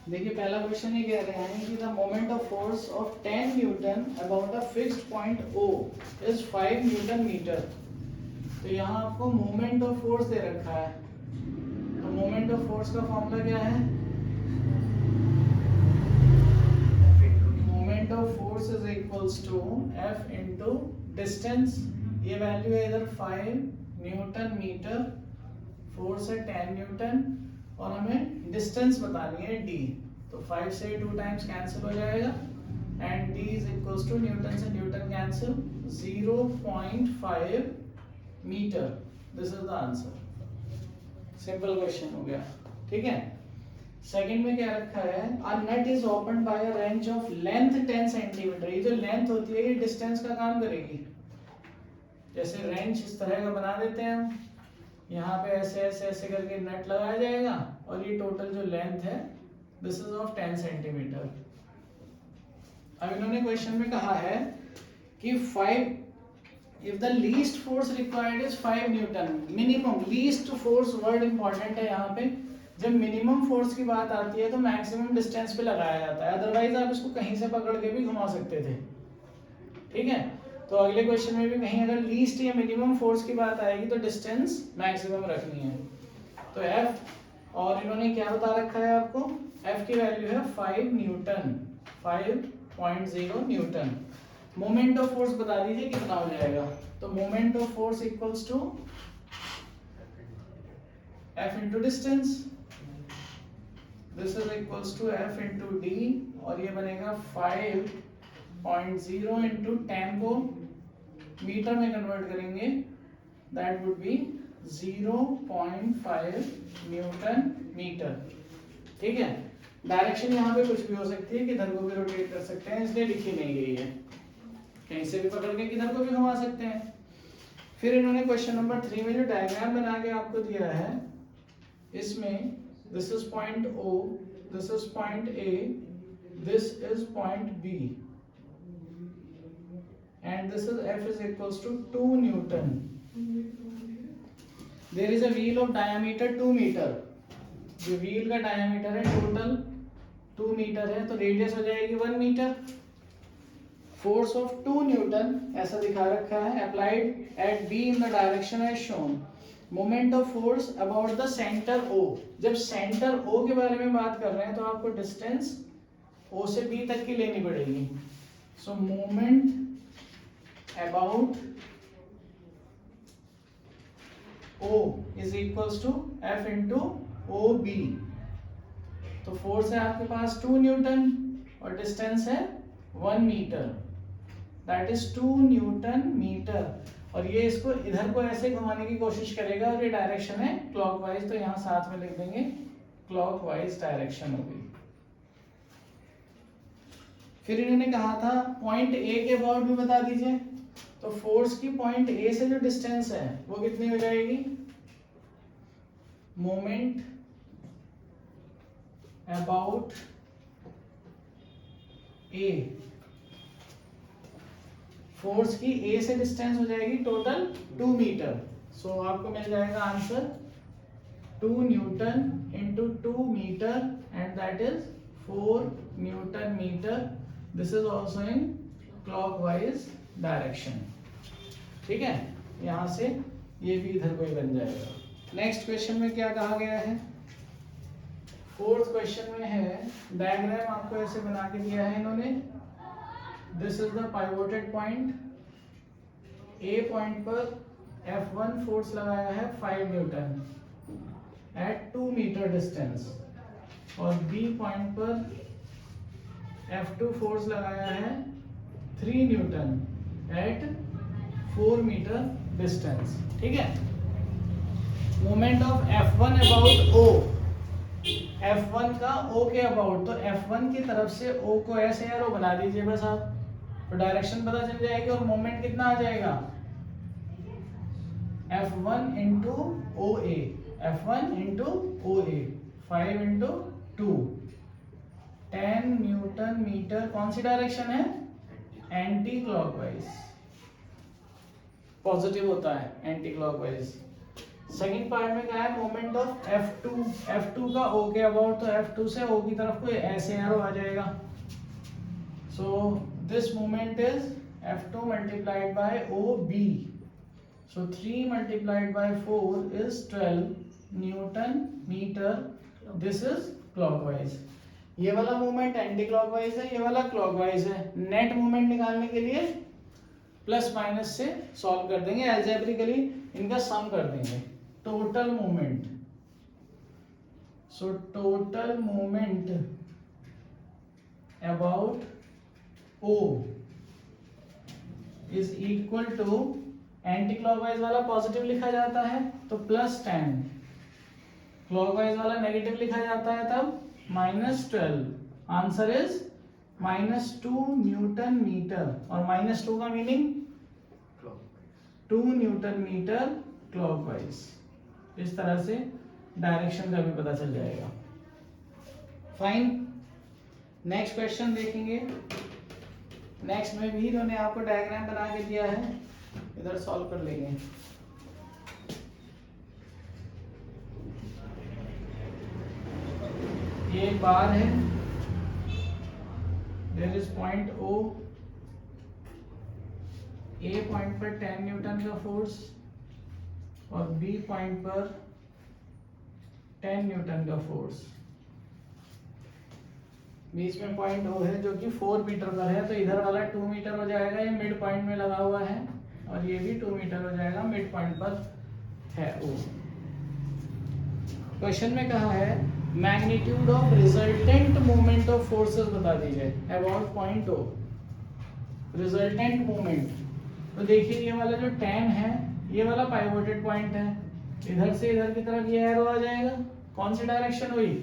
देखिए पहला क्वेश्चन ये कह रहे हैं कि the moment of force of 10 newton about a fixed point O is 5 newton metre. तो यहाँ आपको मोमेंट ऑफ फोर्स दे रखा है, तो मोमेंट ऑफ फोर्स का फॉर्मूला क्या है? Moment of force is equals to F into distance. ये वैल्यू है इधर 5 न्यूटन मीटर, फोर्स है 10 न्यूटन और हमें डिस्टेंस बतानी है d। तो 5 से 2 टाइम्स कैंसिल हो जाएगा and d is equals to newton से newton cancel 0.5 metre. This is the answer. Simple question हो गया, ठीक है। सेकंड में क्या रखा है? A nut is open by a wrench of length 10 centimetre. ये जो लेंथ होती है ये डिस्टेंस का काम करेगी। जैसे रेंज इस तरह का बना देते हैं हम, यहाँ पे ऐसे ऐसे ऐसे करके नट लगाया जाएगा और ये टोटल जो लेंथ है दिस इज ऑफ 10 सेंटीमीटर। अब इन्होंने क्वेश्चन में कहा है कि 5 if the least force required is 5 Newton. Minimum least force word important है यहाँ पे। जब मिनिमम फोर्स की बात आती है तो मैक्सिमम डिस्टेंस पे लगाया जाता है, अदरवाइज आप इसको कहीं से पकड़ के भी घुमा सकते थे, ठीक है। तो अगले क्वेश्चन में भी कहीं अगर लीस्ट या मिनिमम फोर्स की बात आएगी तो डिस्टेंस मैक्सिमम रखनी है। तो F, और इन्होंने क्या बता रखा है आपको? F की वैल्यू है 5 newton, 5.0 newton. Moment of force बता दीजिए कितना हो जाएगा? तो moment of force equals to F into distance, this is equals to F into D और ये बनेगा 5.0 इंटू 10 को मीटर में कन्वर्ट करेंगे, that would be 0.5 newton metre, ठीक है। डायरेक्शन यहाँ पे कुछ भी हो सकती है, किधर को भी रोटेट कर सकते हैं, इसलिए लिखी नहीं गई है। कहीं से भी पकड़ के किधर को भी घुमा सकते हैं। फिर इन्होंने क्वेश्चन नंबर 3 में जो डायग्राम बना के आपको दिया है, इसमें this is point O, this is point A, this is point B and this is F is equals to 2 Newton. There is a wheel of diameter 2 meter. जो व्हील का डायमीटर है टोटल 2 मीटर है, तो radius हो जाएगी 1 metre. Force of 2 Newton ऐसा दिखा रखा है applied at B in the direction as shown. Moment of force about the centre O। जब सेंटर O के बारे में बात कर रहे हैं तो आपको डिस्टेंस O से B तक की लेनी पड़ेगी। So moment about O is equals to F into OB। तो फोर्स है आपके पास 2 न्यूटन और डिस्टेंस है 1 metre, that is 2 newton metre. और ये इसको इधर को ऐसे घुमाने की कोशिश करेगा और ये डायरेक्शन है क्लॉकवाइज, तो यहाँ साथ में लिख देंगे क्लॉकवाइज डायरेक्शन होगी। फिर इन्होंने कहा था पॉइंट A के अबाउट भी बता दीजिए। तो फोर्स की पॉइंट A से जो डिस्टेंस है वो कितनी हो जाएगी? मोमेंट अबाउट A, फोर्स की A से डिस्टेंस हो जाएगी टोटल 2 मीटर। सो आपको मिल जाएगा answer 2 newton into 2 metre and that is 4 newton metre. This is also in clockwise direction, ठीक है। यहां से ये भी इधर को ही बन जाएगा। नेक्स्ट क्वेश्चन में क्या कहा गया है? फोर्थ क्वेश्चन में है डायग्राम आपको ऐसे बना के दिया है इन्होंने। This is the pivoted point. A point पर F1 फोर्स लगाया है 5 न्यूटन एट 2 मीटर डिस्टेंस और B पॉइंट पर F2 फोर्स लगाया है 3 न्यूटन एट 4 मीटर डिस्टेंस, ठीक है। Moment of F1 about O, F1 का O के अबाउट, तो F1 की तरफ से O को ऐसे एरो बना दीजिए बस आप, तो डायरेक्शन पता चल जाएगी और मोमेंट कितना आ जाएगा? F1 into OA, F1 into OA 5 into 2 10 newton metre. कौन सी डायरेक्शन है? Anti clockwise. पॉजिटिव होता है एंटी क्लॉकवाइज। सेकंड पार्ट में क्या है, मोमेंट ऑफ F2, F2 का O के अबाउट, तो F2 से O की तरफ कोई ऐसे एरो आ जाएगा. So this moment is F2 multiplied by OB. So 3 multiplied by 4 is 12 newton metre. This is clockwise. ये वाला मूवमेंट एंटी क्लॉकवाइज है, ये वाला क्लॉकवाइज है. नेट मूवमेंट निकालने के लिए प्लस माइनस से सॉल्व कर देंगे, अलजेब्रिकली इनका सम कर देंगे. Total movement, so total movement about O is equal to, anti clockwise वाला पॉजिटिव लिखा जाता है तो +10, क्लॉकवाइज वाला नेगेटिव लिखा जाता है तब -12. Answer is -2 newton metre. और -2 का मीनिंग 2 न्यूटन मीटर क्लॉकवाइज. इस तरह से डायरेक्शन का भी पता चल जाएगा. फाइन. नेक्स्ट क्वेश्चन देखेंगे. नेक्स्ट में भी इन्होंने आपको डायग्राम बना के दिया है, इधर सॉल्व कर लेंगे. ये एक बार है, there is point O. A point पर 10 न्यूटन का फोर्स और B पॉइंट पर 10 न्यूटन का फोर्स. बीच में पॉइंट O है जो कि 4 मीटर पर है, तो इधर वाला 2 मीटर हो जाएगा, ये मिड पॉइंट में लगा हुआ है, और ये भी 2 मीटर हो जाएगा, मिड पॉइंट पर है O. क्वेश्चन में कहा है magnitude of resultant moment of forces बता दीजिए about point O. Resultant moment, तो देखिए ये वाला जो 10 है, ये वाला पाइवोटेड पॉइंट है, इधर से इधर की तरफ ये एरो आ जाएगा. कौन सी डायरेक्शन हुई?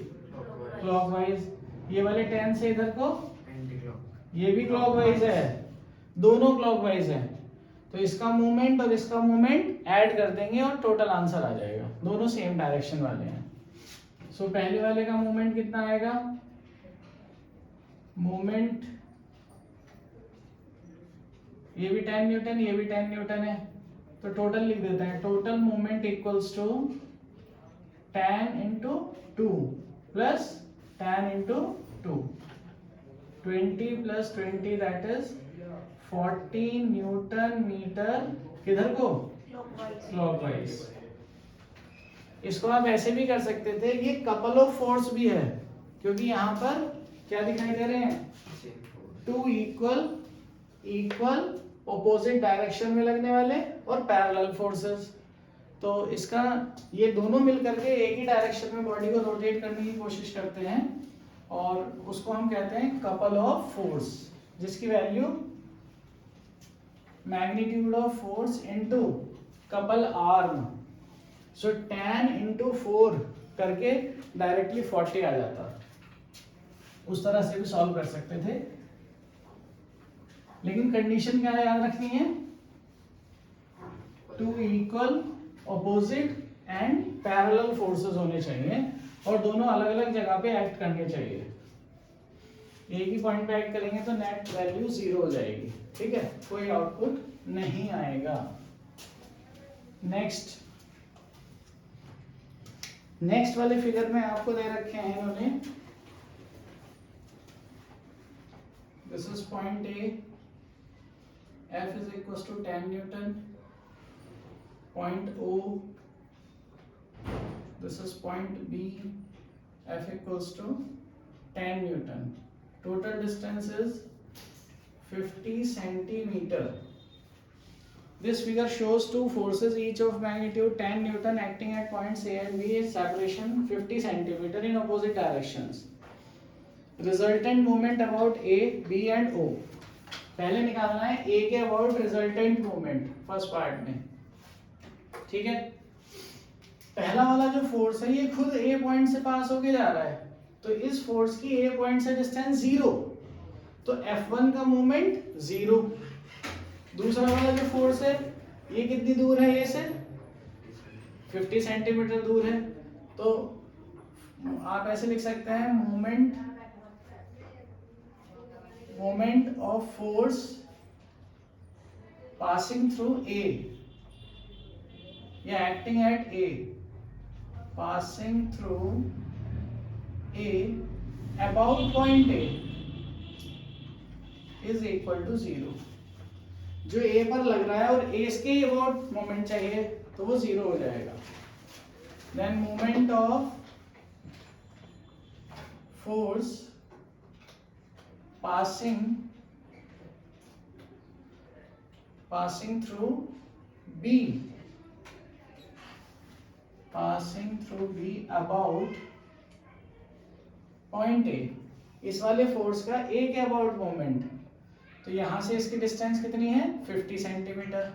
क्लॉकवाइज. ये वाले 10 से इधर को एंटी क्लॉक, ये भी क्लॉकवाइज है, दोनों क्लॉकवाइज है. तो इसका मूवमेंट और इसका मूवमेंट ऐड कर देंगे और टोटल आंसर आ जाएगा. दोनों सेम डायरेक्शन वाले हैं. सो पहले वाले का मूवमेंट कितना आएगा? मूवमेंट, ये भी 10 न्यूटन, ये भी 10 न्यूटन है, तो टोटल लिख देते हैं. Total movement equals to 10 into 2 plus 10 into 2, 20 plus 20 that is 40 newton metre. किधर को? क्लॉकवाइज. इसको आप ऐसे भी कर सकते थे, ये कपल ऑफ फोर्स भी है, क्योंकि यहाँ पर क्या दिखाई दे रहे हैं? 2 इक्वल ऑपोजिट डायरेक्शन में लगने वाले और पैरेलल फोर्सेस. तो इसका ये दोनों मिल करके एक ही डायरेक्शन में बॉडी को रोटेट करने की कोशिश करते हैं, और उसको हम कहते हैं कपल ऑफ फोर्स, जिसकी value magnitude of force into couple arm. So 10 into 4 करके डायरेक्टली 40 आ जाता. उस तरह से भी सॉल्व कर सकते थे, लेकिन कंडीशन क्या है याद रखनी है? 2 equal opposite and parallel forces होने चाहिए, और दोनों अलग अलग जगह पे एक्ट करने चाहिए. एक ही पॉइंट पे एक्ट करेंगे तो नेट वैल्यू 0 हो जाएगी. ठीक है, कोई आउटपुट नहीं आएगा. नेक्स्ट वाले फिगर में आपको दे रखे हैं इन्होंने, this is point A, F is equals to 10 Newton, point O, this is point B, F equals to 10 Newton. Total distance is 50 centimeter. This figure shows two forces each of magnitude 10 Newton acting at points A and B, separation 50 centimeter in opposite directions. Resultant moment about A, B and O. पहले निकालना है A के about resultant movement first part में. ठीक है, पहला वाला जो फोर्स है ये खुद A पॉइंट से पास होके जा रहा है, तो इस फोर्स की A पॉइंट से डिस्टेंस 0, तो F1 का मूवमेंट 0. दूसरा वाला जो फोर्स है ये कितनी दूर है, ये से 50 सेंटीमीटर दूर है, तो आप ऐसे लिख सकते हैं moment of force passing through A या acting at A, passing through A about point A is equal to 0। जो ए पर लग रहा है और ए के अबाउट मोमेंट चाहिए तो वो 0 हो जाएगा। Then moment of force passing through B about point A, इस वाले फोर्स का ए के अबाउट मोमेंट, तो यहां से इसकी डिस्टेंस कितनी है 50 centimetre.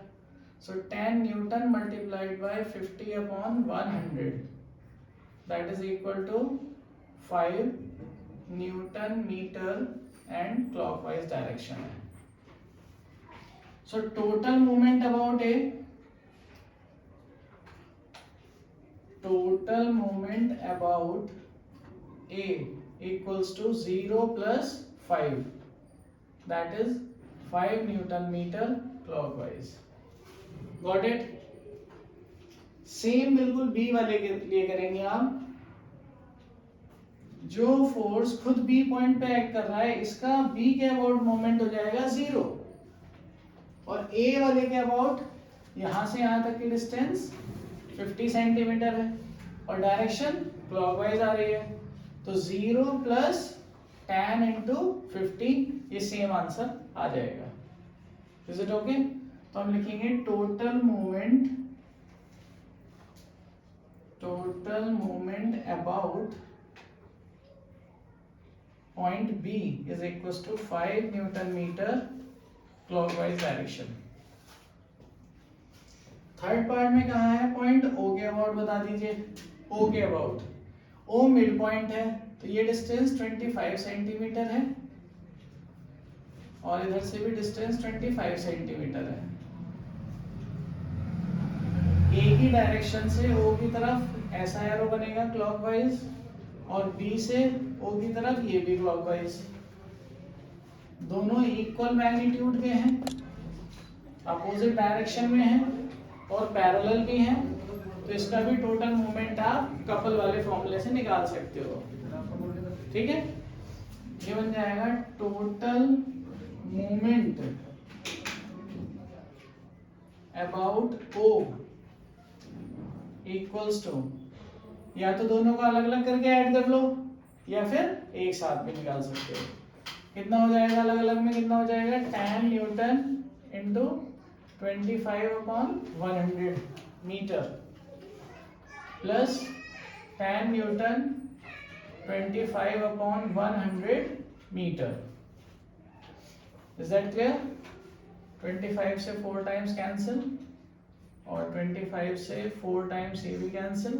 So 10 newton multiplied by 50 upon 100 that is equal to 5 newton metre and clockwise direction है। So total movement about A, total movement about A equals to 0 plus 5, that is 5 Newton meter clockwise. Got it? Same बिल्कुल B वाले के लिए करेंगे आप। जो force खुद B point पे एक्ट कर रहा है इसका B के अबाउट मोमेंट हो जाएगा 0 और A वाले के अबाउट यहां से यहां तक की डिस्टेंस 50 सेंटीमीटर है और डायरेक्शन क्लॉकवाइज आ रही है, तो 0 प्लस 10 इंटू 50 ये सेम आंसर आ जाएगा। Is it okay? तो हम लिखेंगे total movement about point B is equal to 5 newton metre clockwise direction. Third part में कहा है पॉइंट ओ के अबाउट बता दीजिए। ओ के अबाउट, ओ मिड पॉइंट है तो ये डिस्टेंस 25 सेंटीमीटर है और इधर से भी डिस्टेंस 25 सेंटीमीटर है। ए की डायरेक्शन से ओ की तरफ ऐसा एरो बनेगा क्लॉकवाइज और बी से ओ की तरफ ये भी क्लॉकवाइज। दोनों इक्वल मैग्नीट्यूड के हैं, अपोजिट डायरेक्शन में हैं और पैरेलल भी हैं, तो इसका भी टोटल मूवमेंट आप कपल वाले फॉर्मूले से निकाल सकते हो। ठीक है, ये बन जाएगा total movement about O equals to, या तो दोनों को अलग अलग करके ऐड कर लो या फिर एक साथ भी निकाल सकते हो। कितना हो जाएगा अलग अलग में, कितना हो जाएगा 10 newton into 25 upon 100 metre plus 10 newton 25 upon 100 metre. Is that clear? 25 से 4 टाइम्स कैंसिल और 25 से 4 टाइम्स ये भी cancel,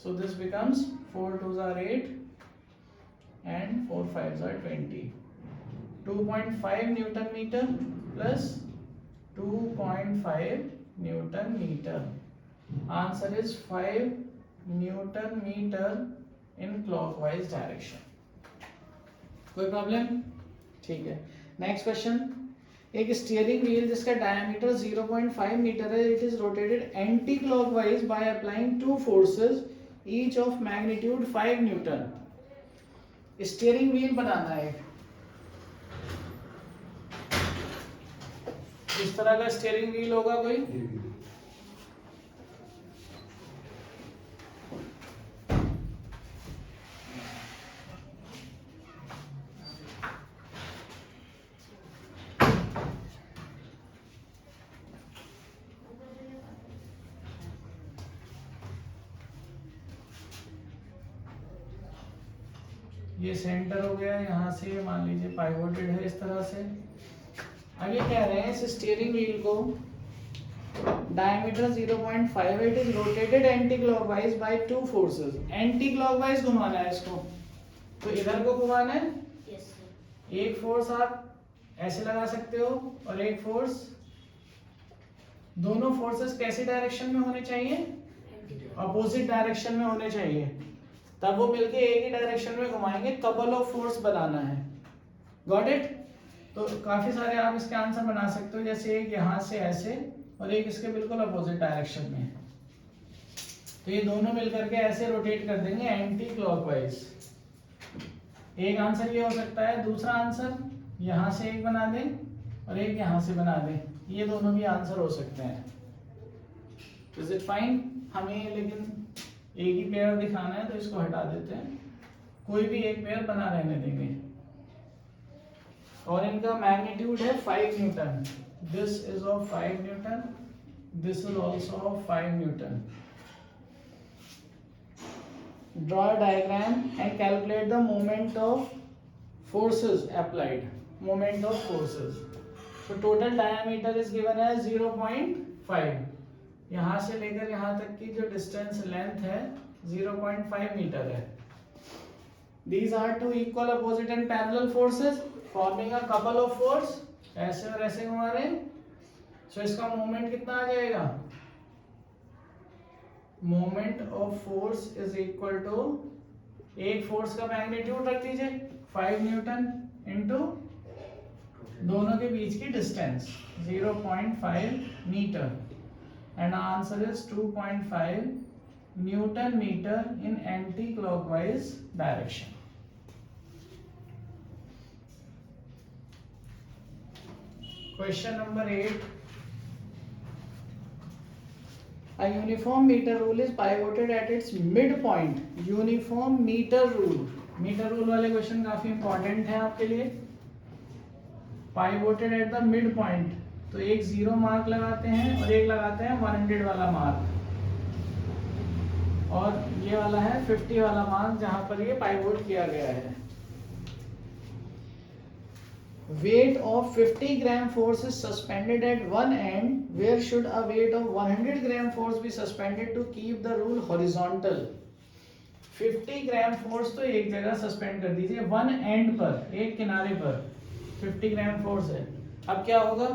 so this becomes 4 2s are 8 and 4 5s are 20। 2.5 newton metre plus 2.5 newton metre, answer is 5 newton metre in clockwise direction. कोई problem? ठीक है, next question. एक steering wheel जिसका डायमीटर 0.5 मीटर है, it is rotated anti clockwise by applying 2 forces each of magnitude 5 newton. Steering wheel बनाना है, इस तरह का स्टीयरिंग व्हील होगा कोई, ये सेंटर हो गया, यहाँ से मान लीजिए पाइवोटेड है इस तरह से। अब ये कह रहे हैं इस स्टीयरिंग व्हील को डायमीटर 0.5 है, it is rotated anti clockwise by 2 forces. Anti clockwise घुमाना है इसको, तो इधर को घुमाना है। yes, एक फोर्स आप ऐसे लगा सकते हो और एक फोर्स, दोनों फोर्सेस कैसी डायरेक्शन में होने चाहिए? अपोजिट डायरेक्शन में होने चाहिए, तब वो मिलके एक ही डायरेक्शन में घुमाएंगे। कपल ऑफ फोर्स बनाना है। Got it? तो काफी सारे आप इसके आंसर बना सकते हो, जैसे एक यहाँ से ऐसे और एक इसके बिल्कुल अपोजिट डायरेक्शन में। तो ये दोनों मिलकर के ऐसे रोटेट कर देंगे एंटी क्लॉकवाइज। एक आंसर ये हो सकता है। दूसरा आंसर यहाँ से एक बना दें और एक यहाँ से बना दें, ये दोनों भी आंसर हो सकते हैं। Is it fine? हमें लेकिन एक ही पेयर दिखाना है तो इसको हटा देते हैं, कोई भी एक पेयर बना रहने देंगे। और इनका मैग्नीट्यूड है 5 Newton. This is of 5 Newton, this is also of 5 Newton. Draw a diagram and calculate the moment of forces applied. Moment of forces. So total diameter is given as 0.5. यहाँ से लेकर यहाँ तक की जो डिस्टेंस लेंथ है 0.5 metre है। These are two equal, opposite and parallel forces forming a couple of force. ऐसे और ऐसे घुमा रहे हैं। So इसका मोमेंट कितना आ जाएगा? Moment of force is equal to, एक फोर्स का मैग्नीट्यूड रख दीजिए 5 न्यूटन इंटू दोनों के बीच की distance 0.5 metre, and answer is 2.5 newton metre in anti clockwise direction. Question number 8. A uniform meter rule is pivoted at its midpoint. Uniform meter rule. Meter rule वाले question काफी important है आपके लिए। Pivoted at the midpoint, तो एक 0 mark लगाते हैं और एक लगाते हैं 100 वाला मार्क, और ये वाला है 50 वाला मार्क जहां पर ये पाइवोट किया गया है। Weight of 50 gram force is suspended at one end. Where should a weight of 100 gram force be suspended to keep the rule horizontal? 50 gram force तो एक जगह सस्पेंड कर दीजिए, वन एंड पर, एक किनारे पर 50 ग्राम फोर्स है। अब क्या होगा,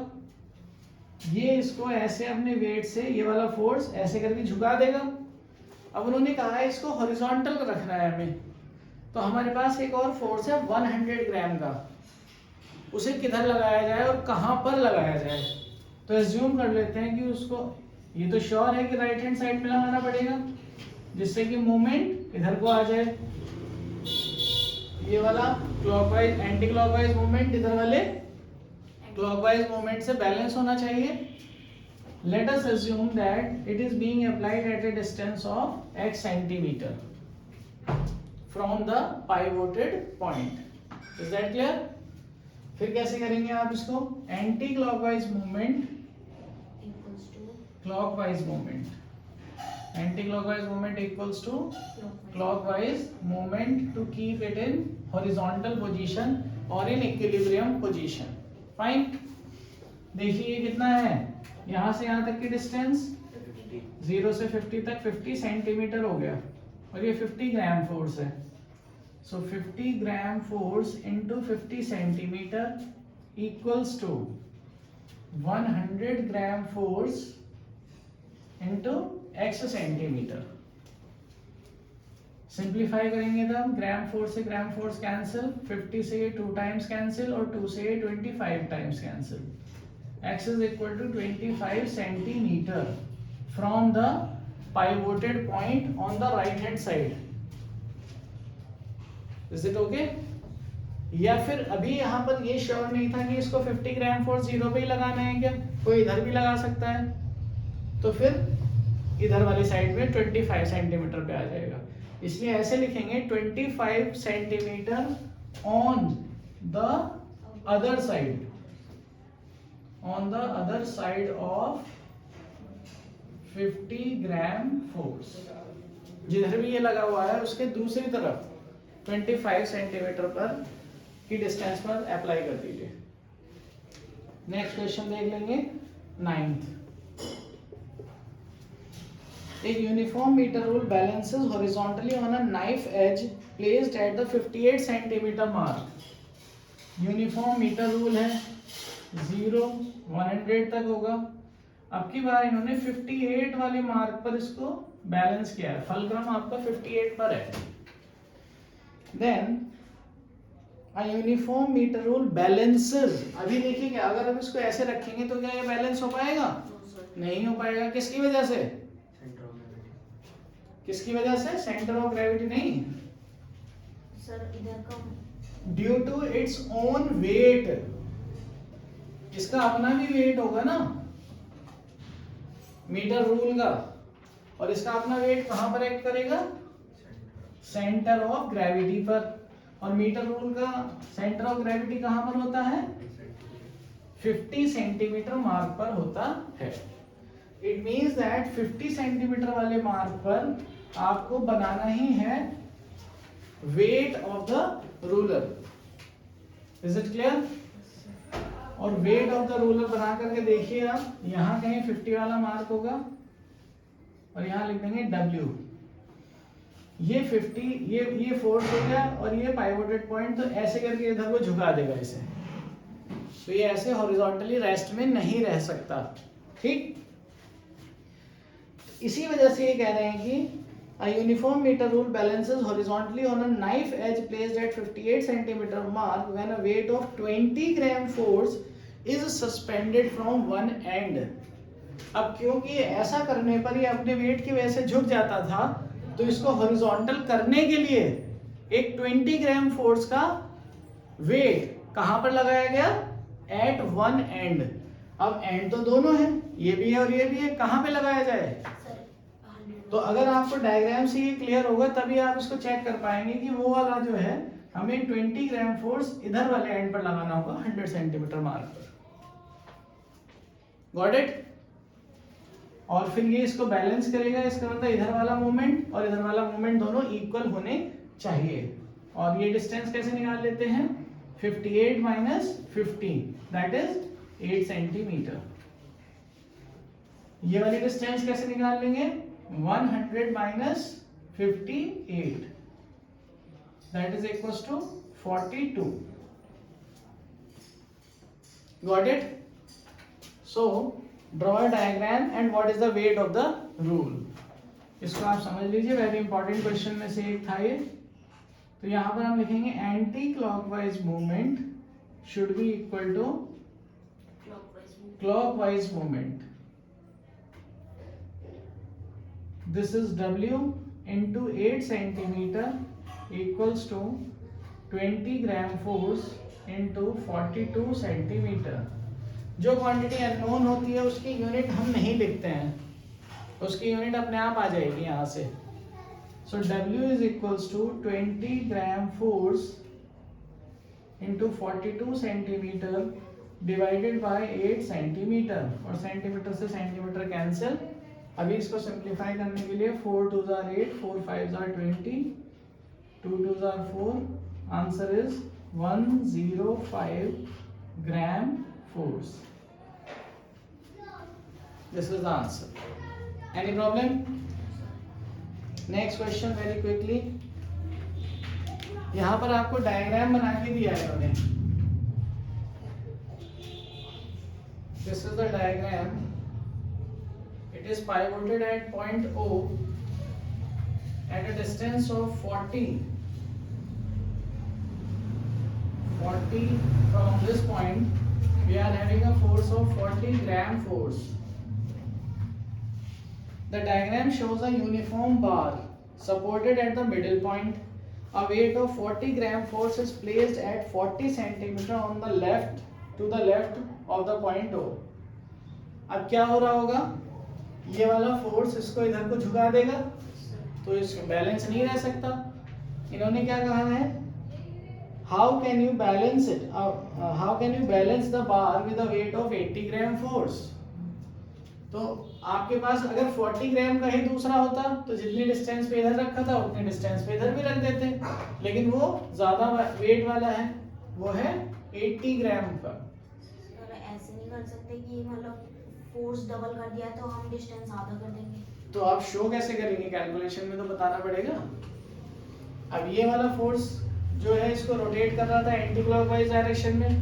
ये इसको ऐसे अपने वेट से ये वाला फोर्स ऐसे करके झुका देगा। अब उन्होंने कहा है इसको हॉरिजॉन्टल रखना है हमें, तो हमारे पास एक और फोर्स है 100 ग्राम का, उसे किधर लगाया जाए और कहां पर लगाया जाए। तो एज्यूम कर लेते हैं कि उसको, ये तो श्योर है कि राइट हैंड साइड में लगाना पड़ेगा जिससे कि मूवमेंट इधर को आ जाए। ये वाला क्लॉकवाइज एंटी क्लॉकवाइज मूवमेंट इधर वाले क्लॉकवाइज मूवमेंट से बैलेंस होना चाहिए। Let us assume that it is being applied at a distance of x centimetre from the pivoted point. Is that clear? फिर कैसे करेंगे आप इसको, anti clockwise movement equals to clockwise movement, anti clockwise movement equals to clockwise movement to keep it in horizontal position और in equilibrium position. Fine. देखिए ये कितना है, यहां से यहां तक की डिस्टेंस 0 से 50 तक 50 सेंटीमीटर हो गया, और ये 50 ग्राम फोर्स है। So 50 gram force into 50 centimeter equals to 100 gram force into x centimeter। Simplify करेंगे तब ग्राम फोर्स से ग्राम फोर्स कैंसिल, 50 से 2 टाइम्स कैंसिल और 2 से 25 times cancel. x is equal to 25 centimetre from the pivoted point on the right hand side। Is it okay? या फिर अभी यहाँ पर ये श्योर नहीं था कि इसको 50 ग्राम फोर्स 0 पे ही लगाना है क्या, कोई इधर भी लगा सकता है, तो फिर इधर वाली साइड में 25 सेंटीमीटर पे आ जाएगा। इसलिए ऐसे लिखेंगे 25 centimetre on the other side, on the other side of 50 gram force. जिधर भी ये लगा हुआ है उसके दूसरी तरफ 25 सेंटीमीटर पर की डिस्टेंस पर अप्लाई कर दीजिए। नेक्स्ट क्वेश्चन देख लेंगे 9th। एक uniform metre rule balances horizontally on a knife edge placed at the 58 centimetre mark. Uniform metre rule है, 0 100 तक होगा। अब की बार इन्होंने 58 वाले मार्क पर इसको बैलेंस किया है, फलक्रम आपका 58 पर है। Then a uniform meter rule balances। अभी देखिए क्या, अगर हम इसको ऐसे रखेंगे तो क्या ये बैलेंस हो पाएगा? नहीं हो पाएगा। किसकी वजह से? किसकी वजह से? सेंटर ऑफ ग्रेविटी नहीं सर इधर का due to its own weight, इसका अपना भी वेट होगा ना मीटर रूल का, और इसका अपना वेट कहां पर एक्ट करेगा? सेंटर ऑफ ग्रेविटी पर। और मीटर रूल का सेंटर ऑफ ग्रेविटी कहां पर होता है? 50 सेंटीमीटर मार्क पर होता है। इट मींस दैट 50 सेंटीमीटर वाले मार्क पर आपको बनाना ही है weight of the ruler. Is it clear? और वेट ऑफ द रूलर बना करके देखिए आप, यहां कहीं 50 वाला मार्क होगा और यहां लिख देंगे W। ये 50 ये फोर्स हो गया और ये पाइवोटेड पॉइंट, तो ऐसे करके इधर को झुका देगा इसे, तो ये ऐसे हॉरिजॉन्टली रेस्ट में नहीं रह सकता। ठीक, इसी वजह से ये कह रहे हैं कि a uniform meter rule balances horizontally on a knife edge placed at 58 centimeter mark when a weight of 20 gram force is suspended from one end। अब क्योंकि ऐसा करने पर ये अपने वेट की वजह से झुक जाता था, तो इसको हॉरिजॉन्टल करने के लिए एक 20 ग्राम फोर्स का वेट कहां पर लगाया गया? At one end. अब एंड तो दोनों है, ये भी है और ये भी है, कहां पे लगाया जाए? तो अगर आपको डायग्राम से ये क्लियर होगा तभी आप इसको चेक कर पाएंगे कि वो वाला जो है हमें 20 ग्राम फोर्स इधर वाले एंड पर लगाना होगा 100 सेंटीमीटर मार्क पर। Got it? और फिर ये इसको बैलेंस करेगा, इसका मतलब इधर वाला मूवमेंट और इधर वाला मूवमेंट दोनों इक्वल होने चाहिए। और ये डिस्टेंस कैसे निकाल लेते हैं? 58 माइनस 50 दैट इज 8 सेंटीमीटर। ये वाली डिस्टेंस कैसे निकाल लेंगे? 100 minus 58 that is equals to 42। got it? So draw a diagram and what is the weight of the rule। इसको आप समझ लीजिए, वेरी इंपॉर्टेंट क्वेश्चन में से एक था ये। तो यहां पर हम लिखेंगे anti clockwise movement should be equal to clockwise movement. This is W into 8 centimeter equals to 20 gram force into 42 centimeter। जो क्वांटिटी अननोन होती है उसकी यूनिट हम नहीं लिखते हैं, उसकी यूनिट अपने आप आ जाएगी यहाँ से। So W is equals to 20 gram force into 42 centimeter divided by 8 centimeter, और सेंटीमीटर से सेंटीमीटर कैंसिल। अभी इसको सिंप्लीफाई करने के लिए 4 2s are 8, 4 5s are 20, 2 2s are 4, answer is 105 gram force. This is the answer. Any problem? Next question very quickly. यहां पर आपको डायग्राम बना के दिया है इन्होंने। This is the diagram. It is pivoted at point O at a distance of 40 from this point. We are having a force of 40 gram force. The diagram shows a uniform bar supported at the middle point. A weight of 40 gram force is placed at 40 centimeter on the left to the left of the point O। अब क्या हो रहा होगा? ये वाला force इसको इधर को झुका देगा, तो इसमें बैलेंस नहीं रह सकता। इन्होंने क्या कहा है? How can you balance it? How can you balance the bar with a weight of 80 gram force? तो आपके पास अगर 40 ग्राम का ही दूसरा होता तो जितनी डिस्टेंस पे इधर रखा था उतनी डिस्टेंस पे इधर भी रख देते, लेकिन वो ज्यादा वेट वाला है, वो है 80 ग्राम का। ऐसे नहीं कर सकते कि मतलब फोर्स डबल कर दिया तो हम डिस्टेंस आधा कर देंगे। तो आप शो कैसे करेंगे? कैलकुलेशन में तो बताना पड़ेगा। अब ये वाला फोर्स जो है इसको रोटेट कर रहा था एंटी क्लॉकवाइज डायरेक्शन में,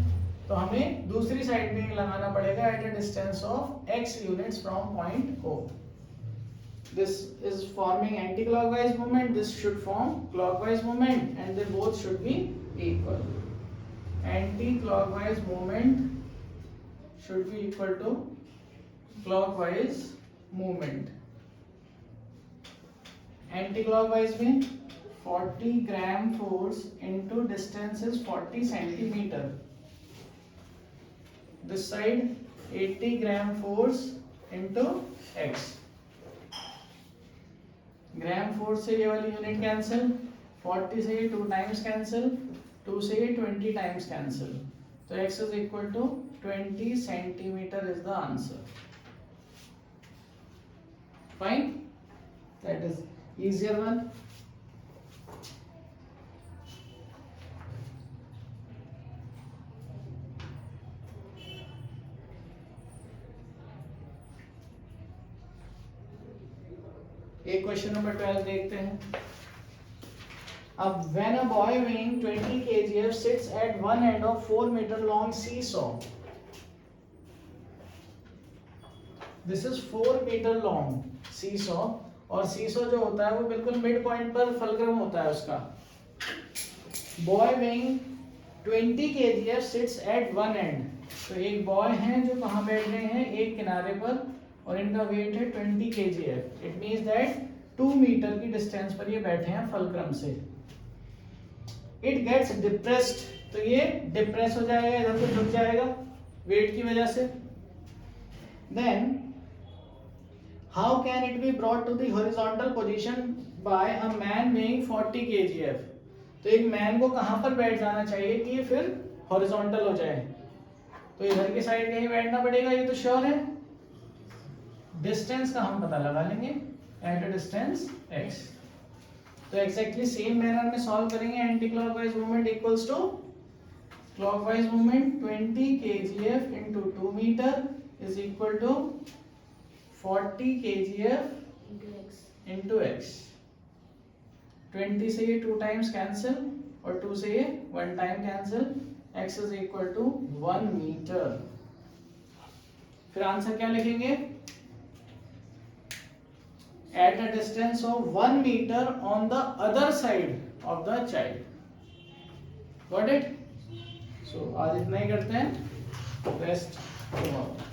तो हमें दूसरी साइड में लगाना पड़ेगा at a distance of x units from point O। This is forming anti clockwise movement, this should form clockwise movement and they both should be equal. Anti clockwise movement should be equal to clockwise movement anti clockwise में 40 gram force into distance is 40 centimetre. This side 80 gram force into x. Gram force से ये वाली unit cancel, 40 से ये 2 times cancel, 2 से ये 20 times cancel. तो x is equal to 20 centimetre is the answer. Fine, that is easier one. एक question number 12 देखते हैं. अब when a boy weighing 20 kg sits at one end of 4 meter long seesaw. This is 4 meter long seesaw. और सीसो जो होता है वो बिल्कुल मिड पॉइंट पर फलक्रम होता है उसका. Boy weighing 20 kg seats eight one and. तो एक बॉय है जो कहाँ बैठ रहे हैं, एक किनारे पर, और इनका वेट है 20 kg. It means that 2 metre की डिस्टेंस पर ये बैठे हैं फलक्रम से. It gets depressed. तो ये डिप्रेस हो जाएगा, इधर को झुक जाएगा वेट की वजह से. Then how can it be brought to the horizontal position by a man weighing 40 kg? तो एक मैन को कहां पर बैठ जाना चाहिए कि ये फिर हॉरिजॉन्टल हो जाए. तो इधर की साइड कहीं बैठना पड़ेगा, ये तो श्योर है. डिस्टेंस का हम पता लगा लेंगे एट अ डिस्टेंस x. तो एग्जैक्टली सेम मैनर में सॉल्व करेंगे. Anti clockwise movement equals to clockwise movement 20 kgf into 2 metre is equal to 40 kgf into x. 20 से ये 2 टाइम्स कैंसिल और 2 से ये 1 time cancel. x is equal to 1 metre. फिर answer क्या लिखेंगे? At a distance of 1 metre on the other side of the child. Got it? So आज इतना ही करते हैं. Rest tomorrow.